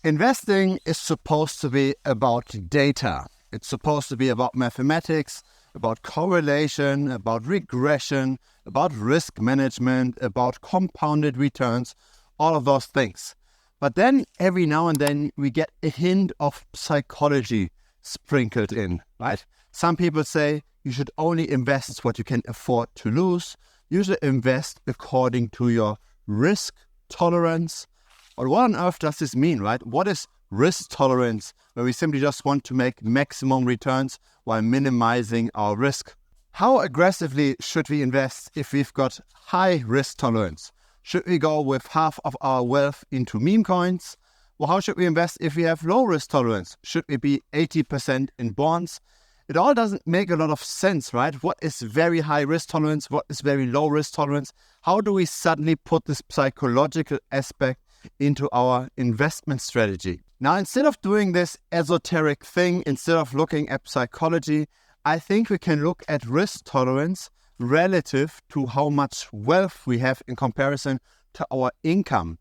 Investing is supposed to be about data. It's supposed to be about mathematics, about correlation, about regression, about risk management, about compounded returns, all of those things. But then every now and then we get a hint of psychology sprinkled in, right? Some people say you should only invest what you can afford to lose. You should invest according to your risk tolerance. But what on earth does this mean, right? What is risk tolerance, where we simply just want to make maximum returns while minimizing our risk? How aggressively should we invest if we've got high risk tolerance? Should we go with half of our wealth into meme coins? Well, how should we invest if we have low risk tolerance? Should we be 80% in bonds? It all doesn't make a lot of sense, right? What is very high risk tolerance? What is very low risk tolerance? How do we suddenly put this psychological aspect into our investment strategy? Now, instead of doing this esoteric thing, instead of looking at psychology, I think we can look at risk tolerance relative to how much wealth we have in comparison to our income.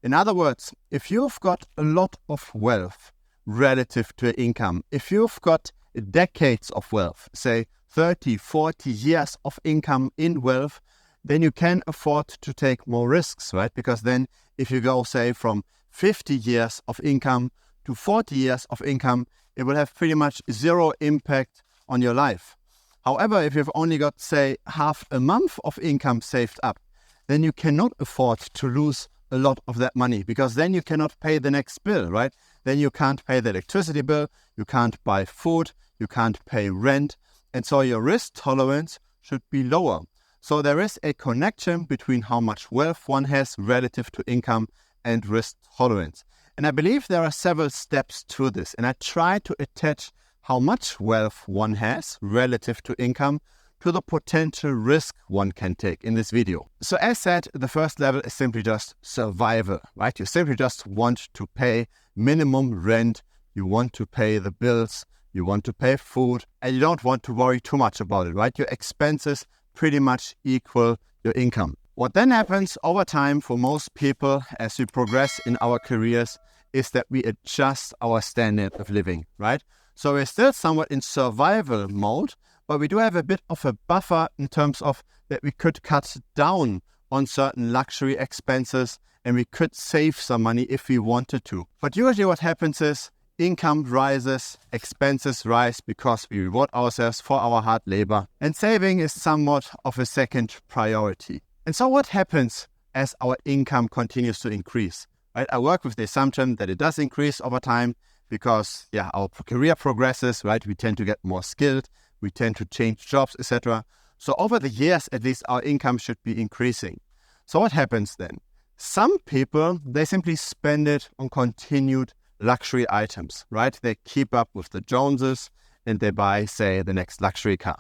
In other words, if you've got a lot of wealth relative to income, if you've got decades of wealth, say 30, 40 years of income in wealth, then you can afford to take more risks, right? Because then if you go, say, from 50 years of income to 40 years of income, it will have pretty much zero impact on your life. However, if you've only got, say, half a month of income saved up, then you cannot afford to lose a lot of that money, because then you cannot pay the next bill, right? Then you can't pay the electricity bill, you can't buy food, you can't pay rent, and so your risk tolerance should be lower. So there is a connection between how much wealth one has relative to income and risk tolerance. And I believe there are several steps to this, and I try to attach how much wealth one has relative to income to the potential risk one can take in this video. So as said, the first level is simply just survival, right? You simply just want to pay minimum rent, you want to pay the bills, you want to pay food, and you don't want to worry too much about it, right? Your expenses pretty much equal your income. What then happens over time for most people as we progress in our careers is that we adjust our standard of living, right? So we're still somewhat in survival mode, but we do have a bit of a buffer in terms of that we could cut down on certain luxury expenses and we could save some money if we wanted to. But usually what happens is income rises, expenses rise because we reward ourselves for our hard labor, and saving is somewhat of a second priority. And so what happens as our income continues to increase? Right? I work with the assumption that it does increase over time because our career progresses, right? We tend to get more skilled, we tend to change jobs, etc. So over the years, at least, our income should be increasing. So what happens then? Some people, they simply spend it on continued luxury items, right? They keep up with the Joneses and they buy, say, the next luxury car.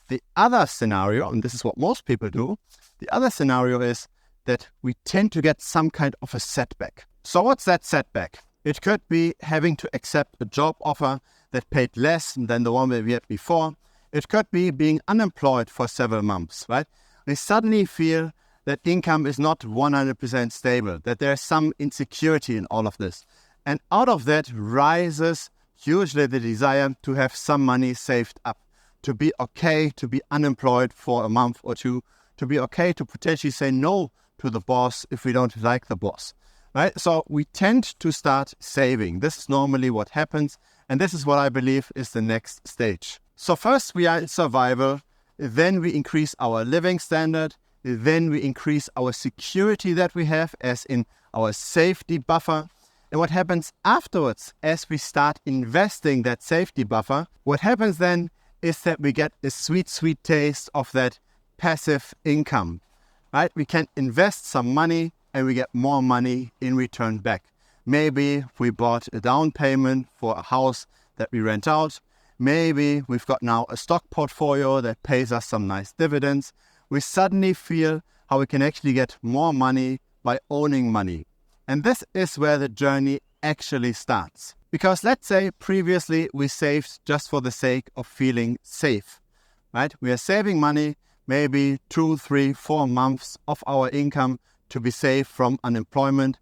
The other scenario, and this is what most people do, the other scenario is that we tend to get some kind of a setback. So what's that setback? It could be having to accept a job offer that paid less than the one we had before. It could be being unemployed for several months, right? We suddenly feel that income is not 100% stable, that there's some insecurity in all of this. And out of that rises usually the desire to have some money saved up, to be okay to be unemployed for a month or two, to be okay to potentially say no to the boss if we don't like the boss, right? So we tend to start saving. This is normally what happens, and this is what I believe is the next stage. So first we are in survival, then we increase our living standard, then we increase our security that we have, as in our safety buffer. And what happens afterwards, as we start investing that safety buffer, what happens then is that we get a sweet, sweet taste of that passive income, right? We can invest some money and we get more money in return back. Maybe we bought a down payment for a house that we rent out. Maybe we've got now a stock portfolio that pays us some nice dividends. We suddenly feel how we can actually get more money by owning money. And this is where the journey actually starts. Because let's say previously we saved just for the sake of feeling safe, right? We are saving money, maybe 2, 3, 4 months of our income to be safe from unemployment.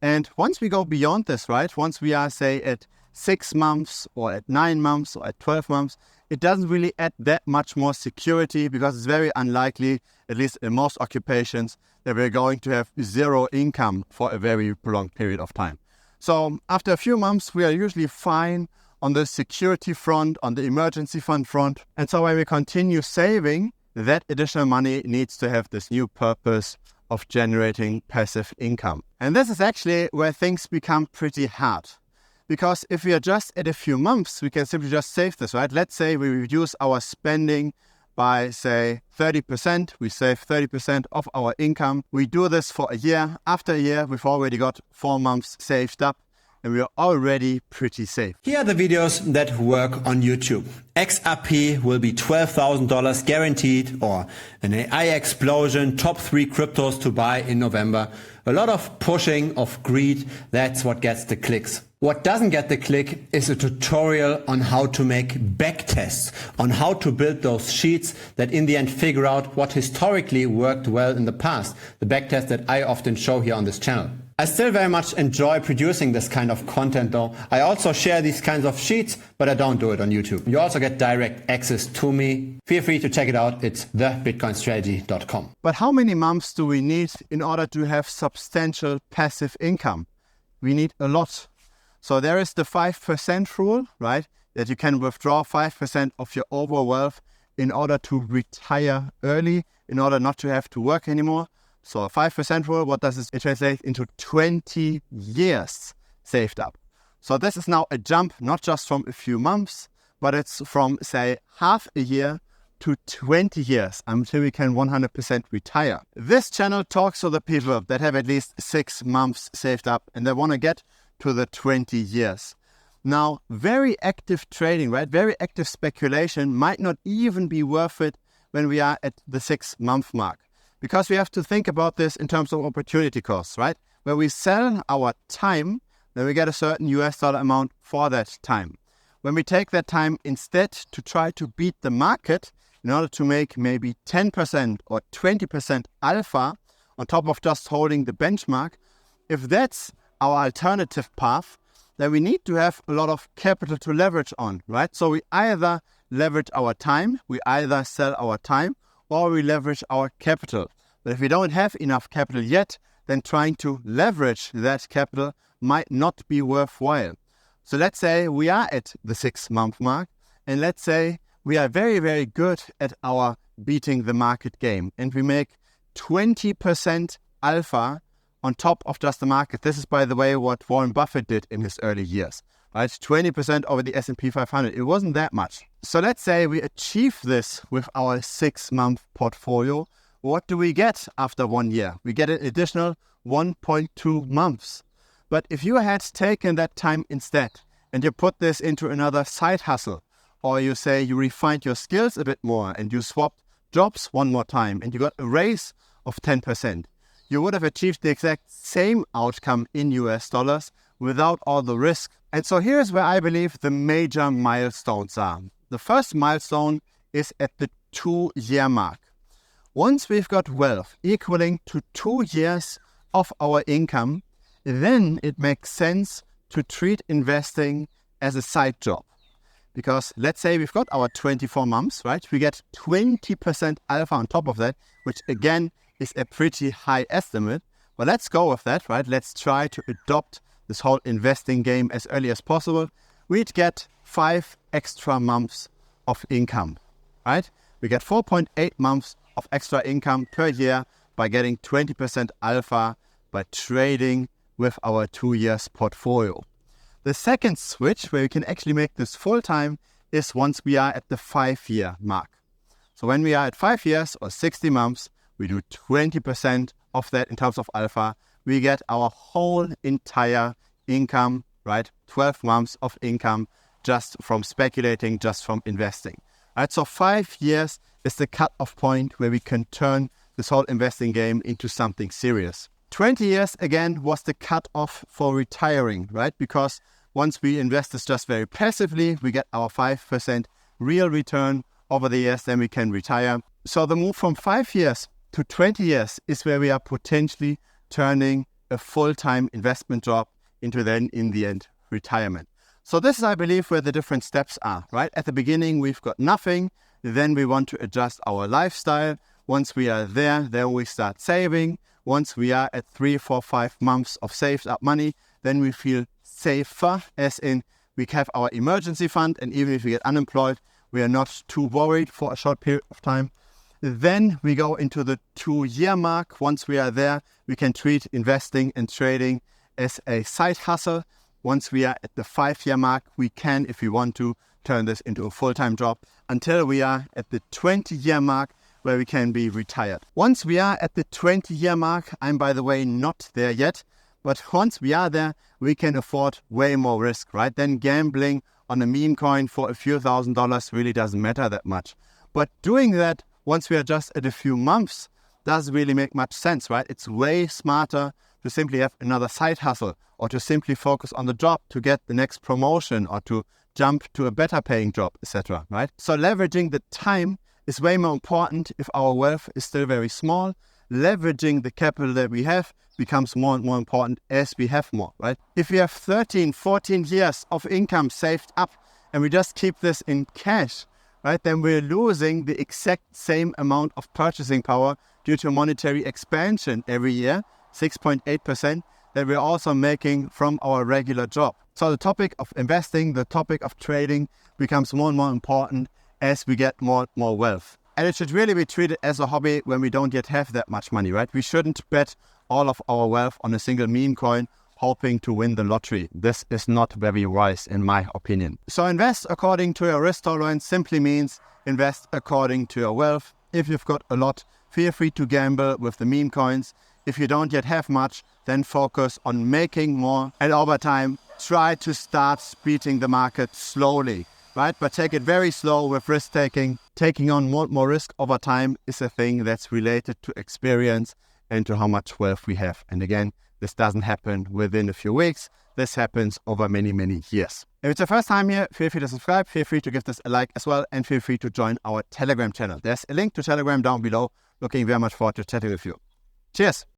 And once we go beyond this, right, once we are, say, at 6 months or at 9 months or at 12 months, it doesn't really add that much more security, because it's very unlikely, at least in most occupations, that we're going to have zero income for a very prolonged period of time. So after a few months, we are usually fine on the security front, on the emergency fund front. And so when we continue saving, that additional money needs to have this new purpose of generating passive income. And this is actually where things become pretty hard. Because if we are just at a few months, we can simply just save this, right? Let's say we reduce our spending by, say, 30%. We save 30% of our income. We do this for a year. After a year, we've already got 4 months saved up, and we're already pretty safe. Here are the videos that work on YouTube. XRP will be $12,000 guaranteed, or an AI explosion, top 3 cryptos to buy in November. A lot of pushing of greed, that's what gets the clicks. What doesn't get the click is a tutorial on how to make backtests, on how to build those sheets that in the end figure out what historically worked well in the past. The backtest that I often show here on this channel. I still very much enjoy producing this kind of content though. I also share these kinds of sheets, but I don't do it on YouTube. You also get direct access to me. Feel free to check it out. It's thebitcoinstrategy.com. But how many months do we need in order to have substantial passive income? We need a lot. So there is the 5% rule, right? That you can withdraw 5% of your overall wealth in order to retire early, in order not to have to work anymore. So a 5% rule, what does it translate into? 20 years saved up. So this is now a jump, not just from a few months, but it's from, say, half a year to 20 years until we can 100% retire. This channel talks to the people that have at least 6 months saved up and they want to get to the 20 years. Now, very active trading, right? Very active speculation might not even be worth it when we are at the 6-month mark. Because we have to think about this in terms of opportunity costs, right? When we sell our time, then we get a certain US dollar amount for that time. When we take that time instead to try to beat the market in order to make maybe 10% or 20% alpha on top of just holding the benchmark, if that's our alternative path, then we need to have a lot of capital to leverage on, right? So we either leverage our time, we either sell our time, or we leverage our capital. But if we don't have enough capital yet, then trying to leverage that capital might not be worthwhile. So let's say we are at the 6-month mark, and let's say we are very, very good at our beating the market game, and we make 20% alpha on top of just the market. This is, by the way, what Warren Buffett did in his early years, right? 20% over the S&P 500. It wasn't that much. So let's say we achieve this with our 6-month portfolio. What do we get after 1 year? We get an additional 1.2 months. But if you had taken that time instead and you put this into another side hustle, or you say you refined your skills a bit more and you swapped jobs one more time and you got a raise of 10%, you would have achieved the exact same outcome in US dollars without all the risk. And so here's where I believe the major milestones are. The first milestone is at the 2-year mark. Once we've got wealth equaling to 2 years of our income, then it makes sense to treat investing as a side job. Because let's say we've got our 24 months, right? We get 20% alpha on top of that, which again is a pretty high estimate. But let's go with that, right? Let's try to adopt this whole investing game as early as possible. We'd get 5 extra months of income, right? We get 4.8 months of extra income per year by getting 20% alpha by trading with our 2 years portfolio. The second switch where we can actually make this full-time is once we are at the 5-year mark. So when we are at 5 years or 60 months, we do 20% of that in terms of alpha. We get our whole entire income, right? 12 months of income just from speculating, just from investing. Right? So 5 years is the cut-off point where we can turn this whole investing game into something serious. 20 years, again, was the cut-off for retiring, right? Because once we invest this just very passively, we get our 5% real return over the years, then we can retire. So the move from 5 years to 20 years is where we are potentially turning a full-time investment job into then, in the end, retirement. So this is, I believe, where the different steps are, right? At the beginning, we've got nothing. Then we want to adjust our lifestyle. Once we are there, then we start saving. Once we are at 3, 4, 5 months of saved up money, then we feel safer, as in we have our emergency fund, and even if we get unemployed, we are not too worried for a short period of time. Then we go into the 2-year mark. Once we are there, we can treat investing and trading as a side hustle. Once we are at the 5-year mark, we can, if we want to, turn this into a full-time job until we are at the 20-year mark, where we can be retired. Once we are at the 20-year mark, I'm, by the way, not there yet, but once we are there, we can afford way more risk, right? Then gambling on a meme coin for a few $1,000s really doesn't matter that much. But doing that once we are just at a few months doesn't really make much sense, right? It's way smarter to simply have another side hustle, or to simply focus on the job to get the next promotion, or to jump to a better paying job, etc., right? So leveraging the time is way more important if our wealth is still very small. Leveraging the capital that we have becomes more and more important as we have more, right? If we have 13, 14 years of income saved up and we just keep this in cash, right, then we're losing the exact same amount of purchasing power due to monetary expansion every year, 6.8%, that we're also making from our regular job. So the topic of investing, the topic of trading becomes more and more important as we get more and more wealth. And it should really be treated as a hobby when we don't yet have that much money, right? We shouldn't bet all of our wealth on a single meme coin hoping to win the lottery. This is not very wise, in my opinion. So invest according to your risk tolerance simply means invest according to your wealth. If you've got a lot, feel free to gamble with the meme coins. If you don't yet have much, then focus on making more. And over time, try to start beating the market slowly, right? But take it very slow with risk-taking. Taking on more risk over time is a thing that's related to experience and to how much wealth we have. And again, this doesn't happen within a few weeks. This happens over many, many years. If it's your first time here, feel free to subscribe, feel free to give this a like as well, and feel free to join our Telegram channel. There's a link to Telegram down below. Looking very much forward to chatting with you. Cheers!